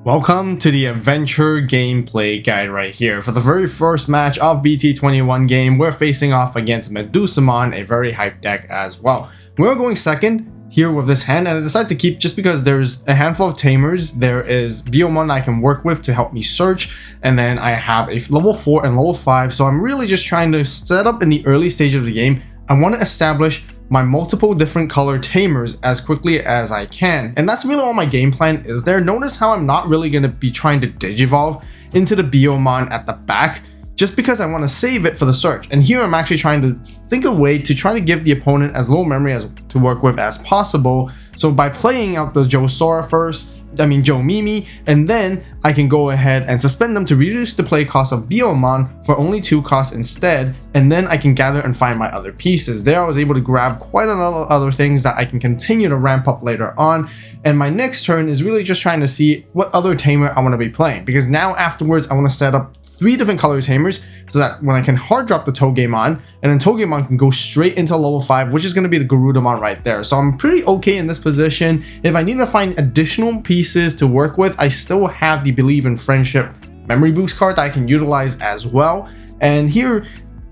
Welcome to the adventure gameplay guide right here. For the very first match of BT21 game, we're facing off against Digimon, a very hyped deck as well. We're going second here with this hand, and I decided to keep just because there's a handful of tamers. There is BT21 I can work with to help me search, and then I have a level 4 and level 5, so I'm really just trying to set up in the early stage of the game. I want to establish my multiple different color tamers as quickly as I can, and that's really all my game plan is there. Notice how I'm not really going to be trying to digivolve into the BT21 at the back just because I want to save it for the search, and here I'm actually trying to think of a way to try to give the opponent as little memory as to work with as possible. So by playing out the Joe Mimi, and then I can go ahead and suspend them to reduce the play cost of BT21 for only 2 costs instead, and then I can gather and find my other pieces. There I was able to grab quite a lot of other things that I can continue to ramp up later on, and my next turn is really just trying to see what other tamer I want to be playing, because now afterwards I want to set up 3 different color tamers so that when I can hard drop the Digimon, and then Digimon can go straight into level 5, which is going to be the Garudamon right there. So I'm pretty okay in this position. If I need to find additional pieces to work with, I still have the Believe in Friendship memory boost card that I can utilize as well. And here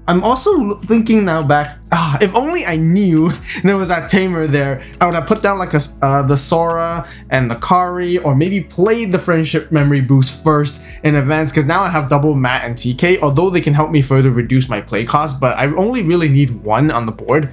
I'm also thinking now back, if only I knew there was that tamer there, I would have put down like the Sora and the Kari, or maybe played the friendship memory boost first in advance, because now I have double Matt and TK, although they can help me further reduce my play cost, but I only really need 1 on the board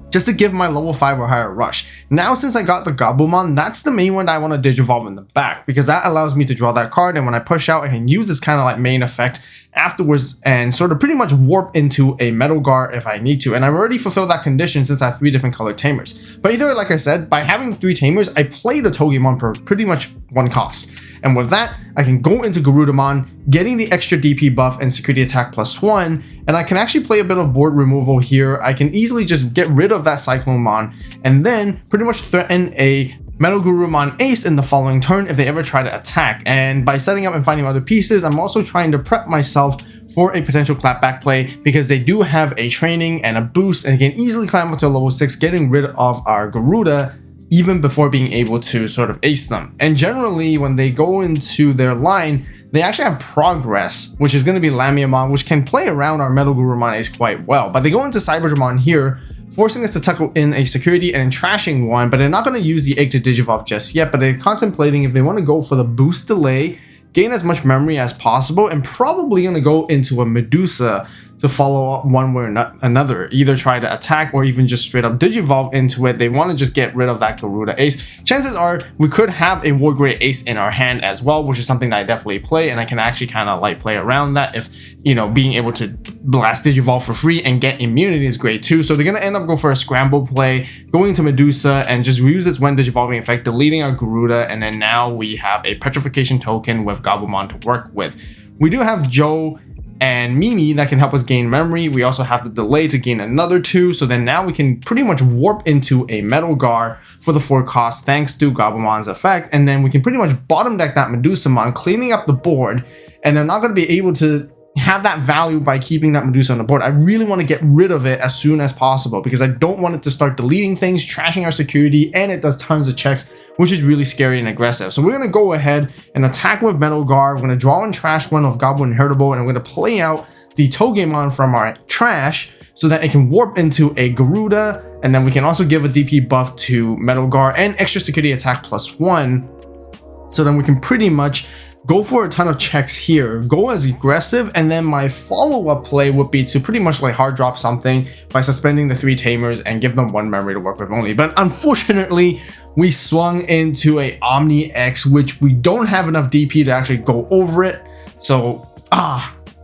just to give my level 5 or higher rush. Now since I got the Gabumon, that's the main one that I want to digivolve in the back, because that allows me to draw that card, and when I push out I can use this kind of like main effect afterwards and sort of pretty much warp into a Metal Guard if I need to, and I've already fulfilled that condition since I have 3 different color tamers. But either, like I said, by having 3 tamers, I play the Digimon for pretty much 1 cost, and with that I can go into Garudamon, getting the extra DP buff and security attack +1, and I can actually play a bit of board removal here. I can easily just get rid of that Cyclomon and then pretty much threaten a Metal Garurumon Ace in the following turn if they ever try to attack. And by setting up and finding other pieces, I'm also trying to prep myself for a potential clapback play, because they do have a training and a boost and can easily climb up to level 6, getting rid of our Garuda even before being able to sort of ace them. And generally when they go into their line, they actually have progress, which is going to be Lamiamon, which can play around our Metal Garurumon Ace quite well. But they go into Cyberdramon here, forcing us to tuckle in a security and trashing one, but they're not going to use the egg to digivolve just yet, but they're contemplating if they want to go for the boost delay, gain as much memory as possible, and probably going to go into a Medusa to follow up one way or another, either try to attack or even just straight up digivolve into it. They want to just get rid of that Garuda Ace. Chances are we could have a War Grade Ace in our hand as well, which is something that I definitely play, and I can actually kind of like play around that if, you know, being able to blast digivolve for free and get immunity is great too. So they're going to end up going for a scramble play, going to Medusa and just reuse its when digivolving effect, deleting our Garuda, and then now we have a petrification token with Gabumon to work with. We do have Joe and Mimi that can help us gain memory. We also have the delay to gain another 2, so then now we can pretty much warp into a Metal Guard for the 4 cost thanks to Gabumon's effect, and then we can pretty much bottom deck that Medusamon, cleaning up the board, and they're not going to be able to have that value by keeping that Medusa on the board. I really want to get rid of it as soon as possible, because I don't want it to start deleting things, trashing our security, and it does tons of checks, which is really scary and aggressive. So we're going to go ahead and attack with Metal Guard. We're going to draw and trash one of Goblin Inheritable, and I'm going to play out the Digimon from our trash so that it can warp into a Garuda, and then we can also give a DP buff to Metal Guard and extra security attack +1. So then we can pretty much go for a ton of checks here, go as aggressive, and then my follow-up play would be to pretty much like hard drop something by suspending the 3 tamers and give them 1 memory to work with only. But unfortunately, we swung into a Omni X, which we don't have enough DP to actually go over it. So,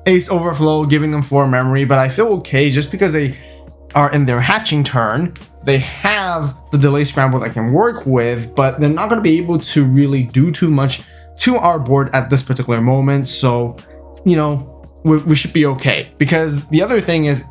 Ace Overflow, giving them 4 memory, but I feel okay just because they are in their hatching turn. They have the delay scramble that I can work with, but they're not going to be able to really do too much to our board at this particular moment. So, you know, we should be okay, because the other thing is,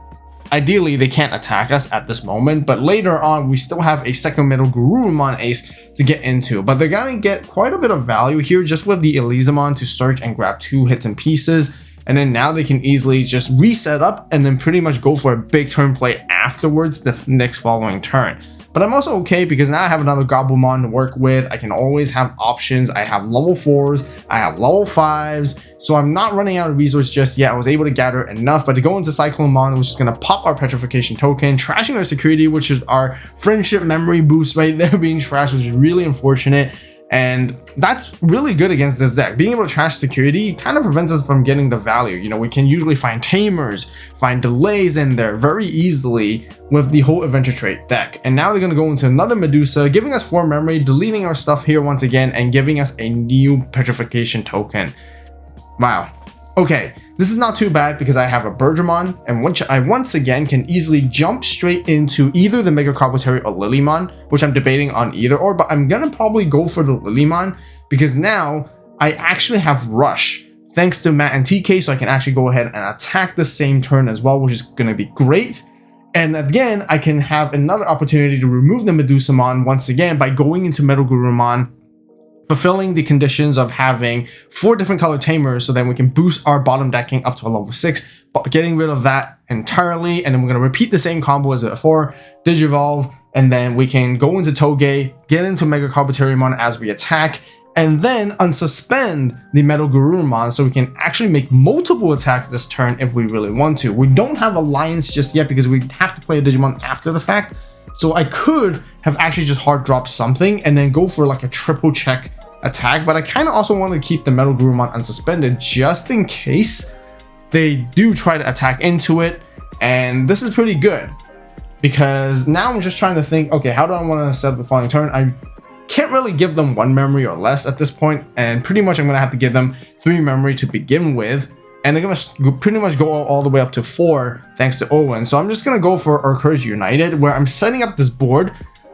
ideally they can't attack us at this moment, but later on we still have a second Metal Garurumon Ace to get into. But they're gonna get quite a bit of value here just with the Elysimon to search and grab 2 hits and pieces, and then now they can easily just reset up and then pretty much go for a big turn play afterwards the next following turn. But I'm also okay because now I have another Goblimon to work with. I can always have options. I have level 4s, I have level 5s, so I'm not running out of resources just yet. I was able to gather enough, but to go into Cyclomon, which is going to pop our Petrification token, trashing our security, which is our friendship memory boost right there being trashed, which is really unfortunate. And that's really good against this deck. Being able to trash security kind of prevents us from getting the value. You know, we can usually find tamers, find delays in there very easily with the whole adventure trait deck. And now they're going to go into another Medusa, giving us 4 memory, deleting our stuff here once again, and giving us a new Petrification token. Wow. Okay, this is not too bad because I have a Bergermon, and which I once again can easily jump straight into either the Mega Carboterry or Lilymon, which I'm debating on either or, but I'm gonna probably go for the Lilymon because now I actually have Rush thanks to Matt and TK, so I can actually go ahead and attack the same turn as well, which is gonna be great. And again, I can have another opportunity to remove the Medusamon once again by going into Metal Gurumon, fulfilling the conditions of having 4 different color tamers, so then we can boost our bottom decking up to a level 6, but getting rid of that entirely. And then we're going to repeat the same combo as before, Digivolve, and then we can go into Toge, get into Mega Carboteriumon as we attack, and then unsuspend the Metal Gurumon so we can actually make multiple attacks this turn if we really want to. We don't have Alliance just yet because we have to play a Digimon after the fact, so I could have actually just hard dropped something and then go for like a triple check attack, but I kind of also want to keep the Metal Gurumon unsuspended just in case they do try to attack into it. And this is pretty good because now I'm just trying to think, okay, how do I want to set up the following turn? I can't really give them 1 memory or less at this point, and pretty much I'm going to have to give them 3 memory to begin with, and they're going to pretty much go all the way up to 4 thanks to Owen. So I'm just going to go for our Courage United, where I'm setting up this board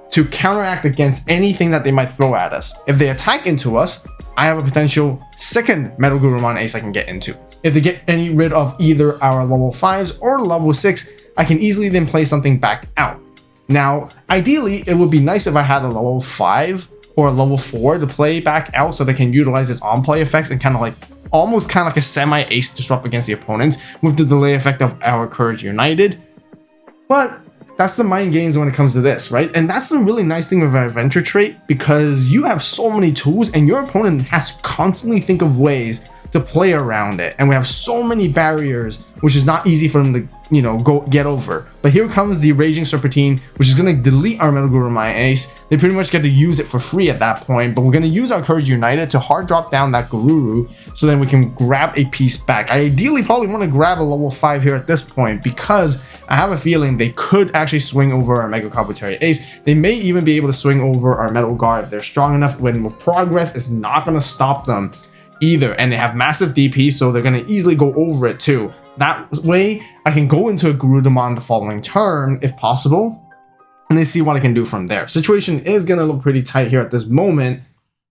to counteract against anything that they might throw at us. If they attack into us, I have a potential second Metal Gurumon ace I can get into. If they get rid of either our level 5s or level 6, I can easily then play something back out. Now, ideally, it would be nice if I had a level 5 or a level 4 to play back out so they can utilize its on-play effects and kind of like almost kind of like a semi-ace disrupt against the opponents with the delay effect of our Courage United. But that's the mind games when it comes to this, right? And that's the really nice thing with an adventure trait, because you have so many tools and your opponent has to constantly think of ways to play around it. And we have so many barriers, which is not easy for them to, you know, go get over. But here comes the Raging Serpentine, which is going to delete our Metal Gurumon ace. They pretty much get to use it for free at that point, but we're going to use our Courage United to hard drop down that Gururu so then we can grab a piece back. I ideally probably want to grab a level 5 here at this point because I have a feeling they could actually swing over our Mega Carboterry ace. They may even be able to swing over our Metal Guard if they're strong enough. When with progress, it's not going to stop them either, and they have massive DP, so they're going to easily go over it too. That way I can go into a Garudamon the following turn if possible, and then see what I can do from there. Situation is going to look pretty tight here at this moment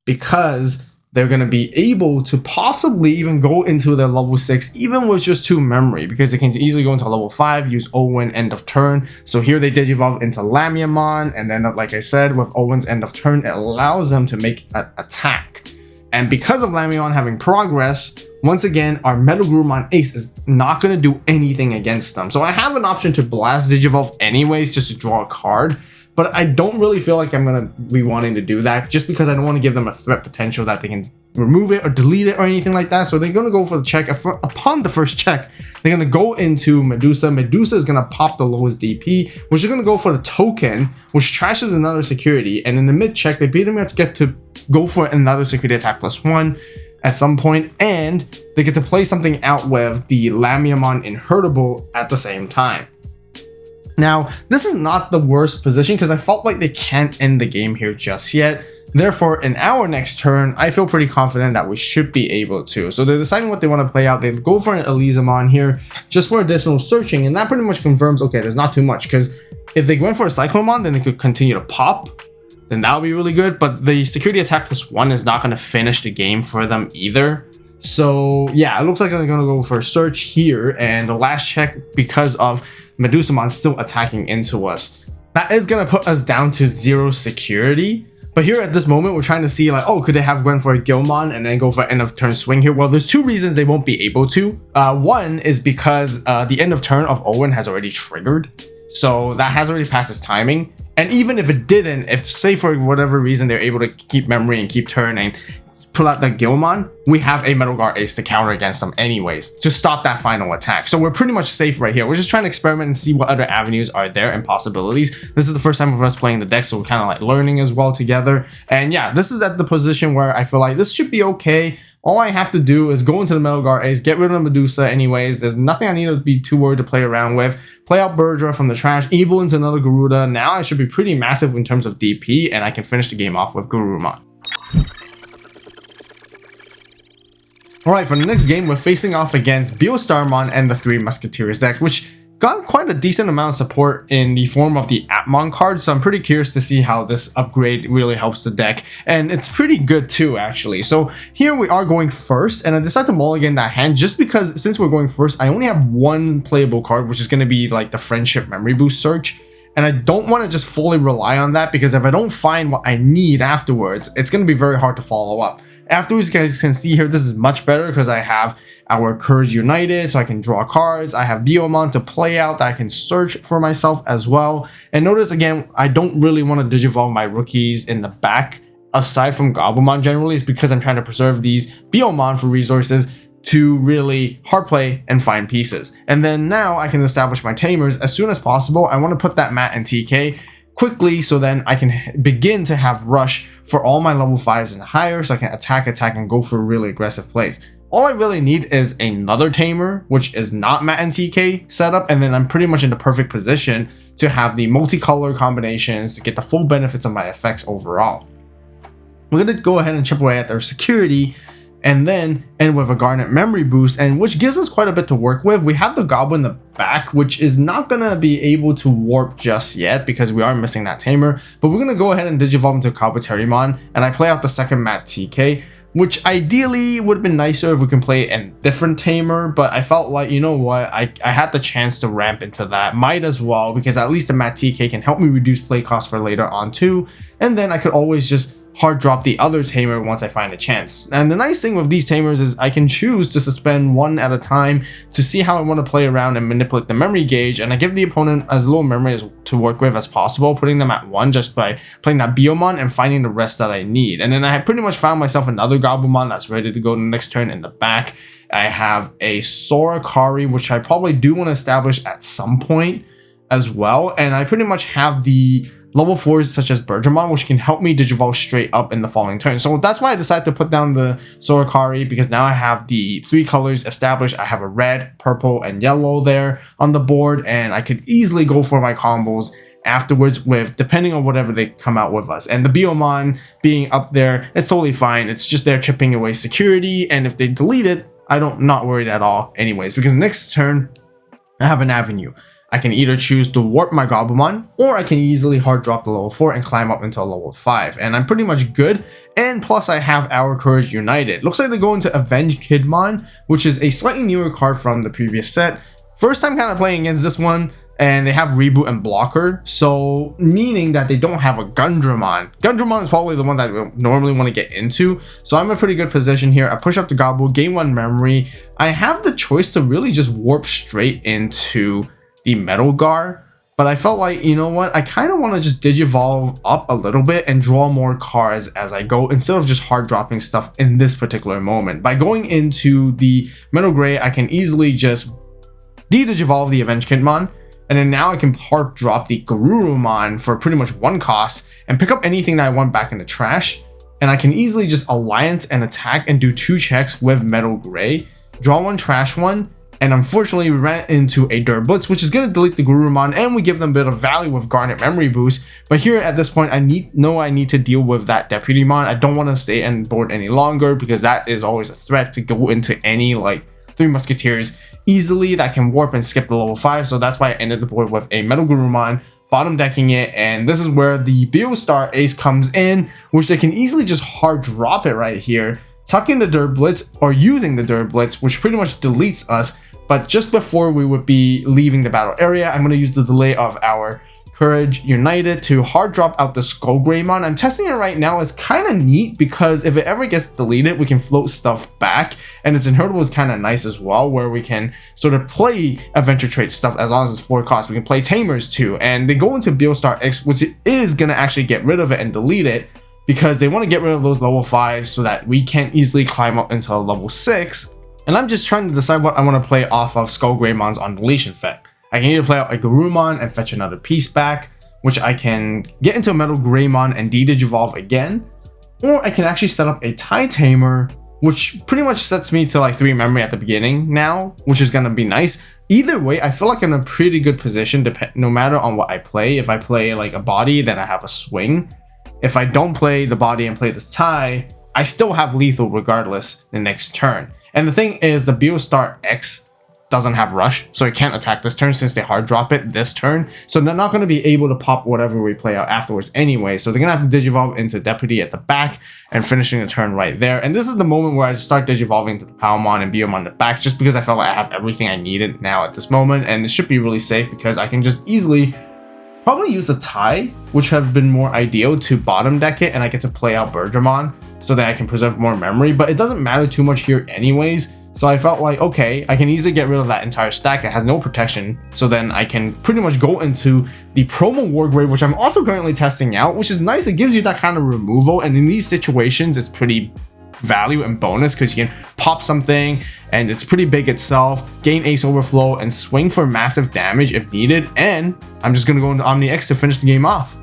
because they're going to be able to possibly even go into their level 6 even with just 2 memory, because they can easily go into level 5, use Owen end of turn. So here they digivolve into Lamiamon, and then like I said, with Owen's end of turn, it allows them to make an attack. And because of Lamiamon having progress, once again, our Metal Gurumon ace is not going to do anything against them. So I have an option to blast Digivolve anyways, just to draw a card. But I don't really feel like I'm going to be wanting to do that, just because I don't want to give them a threat potential that they can remove it or delete it or anything like that. So they're going to go for the check. Upon the first check, they're going to go into Medusa. Medusa is going to pop the lowest DP, which is going to go for the token, which trashes another security. And in the mid check, they pretty much get to go for another security attack +1 at some point, and they get to play something out with the Lamiamon Inheritable at the same time. Now, this is not the worst position because I felt like they can't end the game here just yet. Therefore, in our next turn, I feel pretty confident that we should be able to. So they're deciding what they want to play out. They go for an Elysiumon here just for additional searching, and that pretty much confirms, okay, there's not too much, because if they went for a Cyclomon, then they could continue to pop. Then that would be really good, but the security attack +1 is not going to finish the game for them either. So yeah, it looks like they're going to go for a search here, and the last check, because of Medusamon still attacking into us, that is going to put us down to 0 security. But here at this moment, we're trying to see like, oh, could they have gone for a Gilmon and then go for end of turn swing here? Well, there's 2 reasons they won't be able to. One is because the end of turn of Owen has already triggered, so that has already passed its timing. And even if it didn't, if say for whatever reason they're able to keep memory and keep turn and pull out the Gilmon, we have a Metal Guard Ace to counter against them anyways, to stop that final attack. So we're pretty much safe right here. We're just trying to experiment and see what other avenues are there and possibilities. This is the first time of us playing the deck, so we're kind of like learning as well together. And yeah, this is at the position where I feel like this should be okay. All I have to do is go into the Metal Guard Ace, get rid of the Medusa anyways. There's nothing I need to be too worried to play around with. Play out Birdra from the trash, Evil into another Garuda. Now I should be pretty massive in terms of DP, and I can finish the game off with Garurumon. Alright, for the next game, we're facing off against Beostarmon and the Three Musketeers deck, which got quite a decent amount of support in the form of the Atmon card, so I'm pretty curious to see how this upgrade really helps the deck, and it's pretty good too, actually. So here we are going first, and I decided to mulligan that hand just because since we're going first, I only have one playable card, which is going to be like the Friendship Memory Boost Search. And I don't want to just fully rely on that, because if I don't find what I need afterwards, it's going to be very hard to follow up. Afterwards, you guys can see here, this is much better because I have our Courage United, so I can draw cards. I have Biomon to play out that I can search for myself as well. And notice again, I don't really want to Digivolve my rookies in the back, aside from Goblimon generally, is because I'm trying to preserve these Biomon for resources to really hard play and find pieces. And then now I can establish my Tamers as soon as possible. I want to put that Mat and TK quickly, so then I can begin to have rush for all my level 5s and higher, so I can attack and go for really aggressive plays. All I really need is another Tamer, which is not Mat and TK setup, and then I'm pretty much in the perfect position to have the multicolor combinations to get the full benefits of my effects overall. We're going to go ahead and chip away at their security, and then end with a Garnet Memory Boost, and which gives us quite a bit to work with. We have the Goblin in the back, which is not going to be able to warp just yet because we are missing that Tamer, but we're going to go ahead and Digivolve into Kabuterimon, and I play out the second Mat TK, which ideally would have been nicer if we can play a different Tamer, but I felt like, you know what, I had the chance to ramp into that, might as well, because at least the Mat TK can help me reduce play costs for later on too, and then I could always just hard drop the other Tamer once I find a chance. And the nice thing with these Tamers is I can choose to suspend one at a time to see how I want to play around and manipulate the memory gauge, and I give the opponent as little memory to work with as possible, putting them at 1 just by playing that Biomon and finding the rest that I need. And then I pretty much found myself another Goblimon that's ready to go the next turn in the back. I have a Sorikari, which I probably do want to establish at some point as well, and I pretty much have the level 4s such as Birdramon, which can help me Digivolve straight up in the following turn. So that's why I decided to put down the Sorikari, because now I have the 3 colors established. I have a red, purple, and yellow there on the board, and I could easily go for my combos afterwards with, depending on whatever they come out with us. And the Biomon being up there, it's totally fine. It's just they're chipping away security, and if they delete it, I'm not worried at all anyways, because next turn, I have an avenue. I can either choose to warp my Goblimon, or I can easily hard drop the level 4 and climb up into a level 5. And I'm pretty much good. And plus I have our Courage United. Looks like they're going to Avenge Kidmon, which is a slightly newer card from the previous set. First time kind of playing against this one, and they have Reboot and Blocker, so meaning that they don't have a Gundramon. Gundramon is probably the one that we normally want to get into, so I'm in a pretty good position here. I push up the Gobble, gain 1 memory. I have the choice to really just warp straight into the Metal Guard, but I felt like, you know what, I kind of want to just Digivolve up a little bit and draw more cards as I go, instead of just hard dropping stuff in this particular moment. By going into the Metal Gray, I can easily just Digivolve the Avenge Kidmon, and then now I can hard drop the Garurumon for pretty much 1 cost and pick up anything that I want back in the trash, and I can easily just Alliance and attack and do 2 checks with Metal Gray, draw 1, trash 1, and unfortunately we ran into a Dirt Blitz, which is going to delete the Garurumon, and we give them a bit of value with Garnet Memory Boost. But here at this point, I need to deal with that Deputymon. I don't want to stay on board any longer, because that is always a threat to go into any like 3 Musketeers easily that can warp and skip the level 5. So that's why I ended the board with a Metal Garurumon, bottom decking it, and this is where the Beostar Ace comes in, which they can easily just hard drop it right here, tucking the Dirt Blitz or using the Dirt Blitz, which pretty much deletes us. But just before we would be leaving the battle area, I'm going to use the delay of our Courage, United to hard drop out the Skullgreymon. I'm testing it right now. It's kind of neat because if it ever gets deleted, we can float stuff back, and its inheritable is kind of nice as well, where we can sort of play adventure trait stuff as long as it's 4 costs. We can play Tamers too, and they go into BioStar X, which is going to actually get rid of it and delete it because they want to get rid of those level 5s so that we can't easily climb up into a level 6. And I'm just trying to decide what I want to play off of Skullgreymon's on deletion effect. I can either play out a Garurumon and fetch another piece back, which I can get into a Metal Greymon and de-digivolve again, or I can actually set up a Tamer, which pretty much sets me to like 3 memory at the beginning now, which is going to be nice. Either way, I feel like I'm in a pretty good position no matter on what I play. If I play like a body, then I have a swing. If I don't play the body and play the tie, I still have lethal regardless the next turn. And the thing is, the BioStar X doesn't have rush, so it can't attack this turn since they hard drop it this turn, so they're not going to be able to pop whatever we play out afterwards anyway, so they're going to have to digivolve into Deputy at the back and finishing the turn right there. And this is the moment where I start digivolving to the Palmon and Biomon in the back, just because I felt like I have everything I needed now at this moment, and it should be really safe because I can just easily probably use the tie, which have been more ideal, to bottom deck it, and I get to play out Birdramon so that I can preserve more memory, but it doesn't matter too much here anyways. So I felt like, okay, I can easily get rid of that entire stack. It has no protection. So then I can pretty much go into the promo Wargrave, which I'm also currently testing out, which is nice. It gives you that kind of removal. And in these situations, it's pretty value and bonus because you can pop something and it's pretty big itself, gain Ace Overflow, and swing for massive damage if needed. And I'm just going to go into Omni X to finish the game off.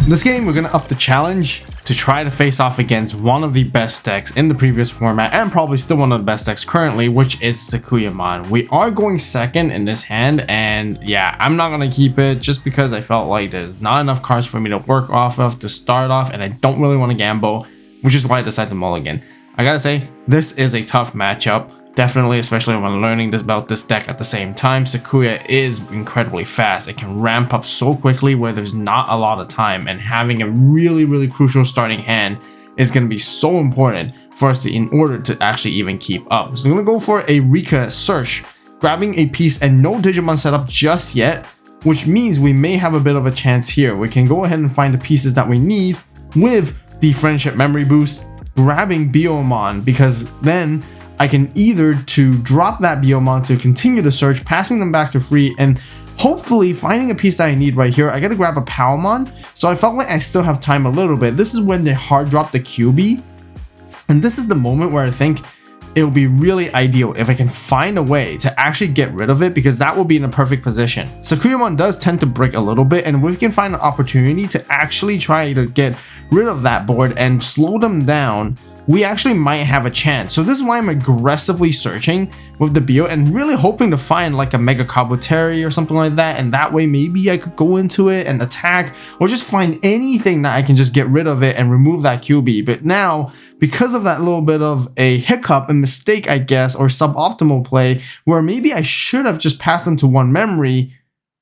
This game, we're going to up the challenge to try to face off against one of the best decks in the previous format, and probably still one of the best decks currently, which is Sakuyamon. We are going second in this hand, and yeah, I'm not going to keep it just because I felt like there's not enough cards for me to work off of to start off, and I don't really want to gamble, which is why I decided to mulligan. I gotta say, this is a tough matchup. Definitely, especially when learning about this deck at the same time. Sakuya is incredibly fast. It can ramp up so quickly where there's not a lot of time, and having a really crucial starting hand is going to be so important for us in order to actually even keep up. So I'm going to go for a Rika Search, grabbing a piece and no Digimon setup just yet, which means we may have a bit of a chance here. We can go ahead and find the pieces that we need with the Friendship Memory Boost, grabbing Biomon, because then I can either to drop that Biomon to continue the search, passing them back to free, and hopefully finding a piece that I need right here. I gotta grab a Palmon, so I felt like I still have time a little bit. This is when they hard drop the QB, and this is the moment where I think it will be really ideal if I can find a way to actually get rid of it, because that will be in a perfect position. Sakuyamon does tend to break a little bit, and if we can find an opportunity to actually try to get rid of that board and slow them down, we actually might have a chance. So this is why I'm aggressively searching with the Bio and really hoping to find like a Mega Kabutery or something like that, and that way maybe I could go into it and attack, or just find anything that I can just get rid of it and remove that QB. But now, because of that little bit of a hiccup and mistake, I guess, or suboptimal play, where maybe I should have just passed them to 1 memory,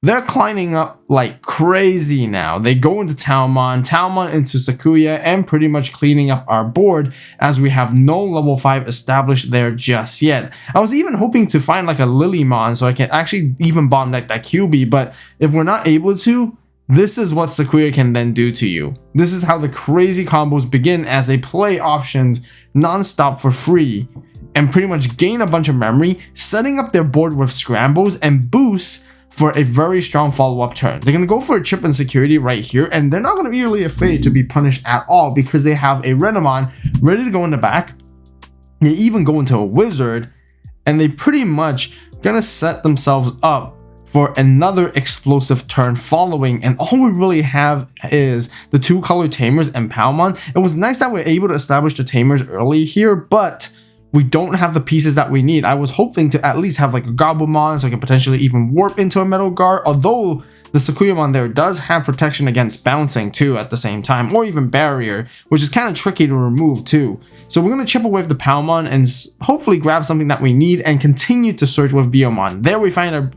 they're climbing up like crazy now. They go into Talmon into Sakuya, and pretty much cleaning up our board as we have no level 5 established there just yet. I was even hoping to find like a Lilymon so I can actually even bomb deck that QB, but if we're not able to, this is what Sakuya can then do to you. This is how the crazy combos begin, as they play options non-stop for free and pretty much gain a bunch of memory, setting up their board with scrambles and boosts for a very strong follow-up turn. They're going to go for a chip and security right here, and they're not going to be really afraid to be punished at all because they have a Renamon ready to go in the back. They even go into a Wizard, and they pretty much going to set themselves up for another explosive turn following, and all we really have is the 2-color Tamers and Palmon. It was nice that we're able to establish the Tamers early here, but we don't have the pieces that we need. I was hoping to at least have like a Goblimon so I can potentially even warp into a Metal Guard, although the Sakuyamon there does have protection against bouncing too at the same time, or even barrier, which is kind of tricky to remove too. So we're going to chip away with the Palmon and hopefully grab something that we need and continue to search with Biomon. There we find our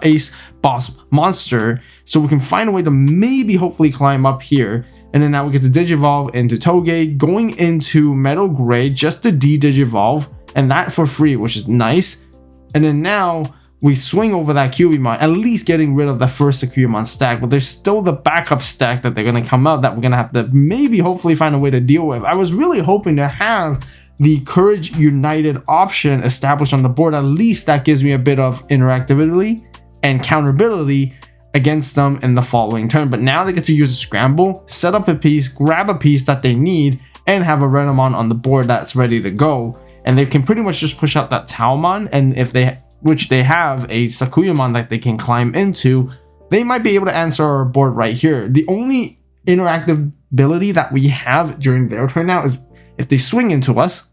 ace boss monster, so we can find a way to maybe hopefully climb up here. And then now we get to Digivolve into Toge, going into Metal Gray just to de-Digivolve, and that for free, which is nice. And then now we swing over that Cubimon, at least getting rid of the first Sakuyamon stack, but there's still the backup stack that they're going to come out that we're going to have to maybe hopefully find a way to deal with. I was really hoping to have the Courage United option established on the board. At least that gives me a bit of interactivity and counterability against them in the following turn. But now they get to use a scramble, set up a piece, grab a piece that they need, and have a Renamon on the board that's ready to go. And they can pretty much just push out that Taomon, and if they, which they have a Sakuyamon that they can climb into, they might be able to answer our board right here. The only interactive ability that we have during their turn now is if they swing into us,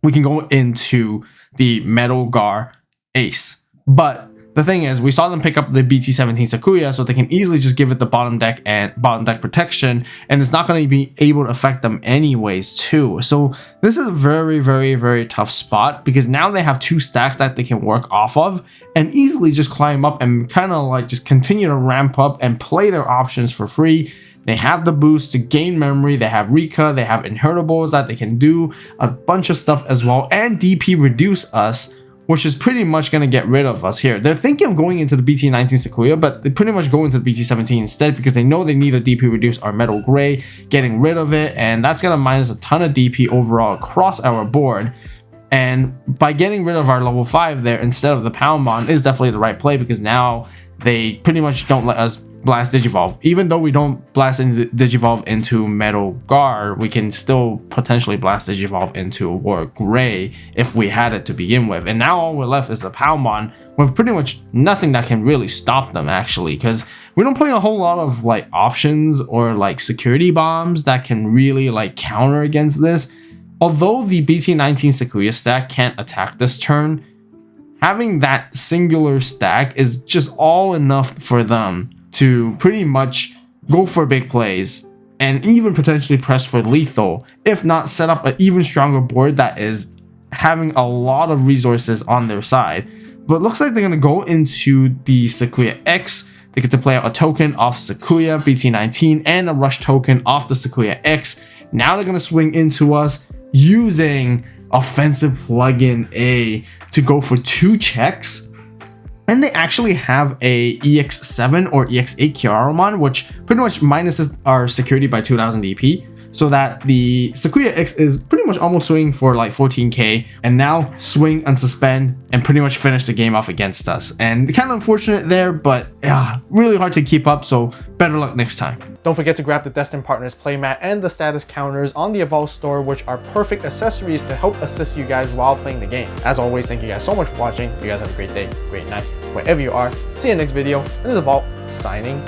we can go into the Metal Gar Ace. But the thing is, we saw them pick up the BT17 Sakuya, so they can easily just give it the bottom deck and bottom deck protection, and it's not going to be able to affect them anyways too. So this is a very, very, very tough spot, because now they have two stacks that they can work off of and easily just climb up and kind of like just continue to ramp up and play their options for free. They have the boost to gain memory, they have Rika, they have Inheritables that they can do a bunch of stuff as well, and DP reduce us, which is pretty much going to get rid of us here. They're thinking of going into the BT19 Sakuya, but they pretty much go into the BT17 instead, because they know they need a DP reduce our Metal Gray, getting rid of it, and that's going to minus a ton of DP overall across our board. And by getting rid of our level 5 there instead of the Palmon is definitely the right play, because now they pretty much don't let us blast Digivolve. Even though we don't blast Digivolve into Metal Gar, we can still potentially blast Digivolve into War Gray if we had it to begin with. And now all we're left is the Palmon with pretty much nothing that can really stop them, actually, because we don't play a whole lot of like options or like security bombs that can really like counter against this. Although the BT19 Sakuya stack can't attack this turn, having that singular stack is just all enough for them to pretty much go for big plays and even potentially press for lethal, if not set up an even stronger board that is having a lot of resources on their side. But it looks like they're going to go into the Sakuya X. They get to play out a token off Sakuya BT19 and a rush token off the Sakuya X. Now they're going to swing into us using offensive plugin A to go for 2 checks. And they actually have a EX7 or EX8 Kyaramon, which pretty much minuses our security by 2000 DP, so that the Sakuya X is pretty much almost swinging for like 14k, and now swing and suspend and pretty much finish the game off against us. And kind of unfortunate there, but yeah, really hard to keep up, so better luck next time. Don't forget to grab the Destined Partners playmat and the status counters on the AVAULT store, which are perfect accessories to help assist you guys while playing the game. As always, thank you guys so much for watching. You guys have a great day, great night, wherever you are. See you in the next video, and this is AVAULT signing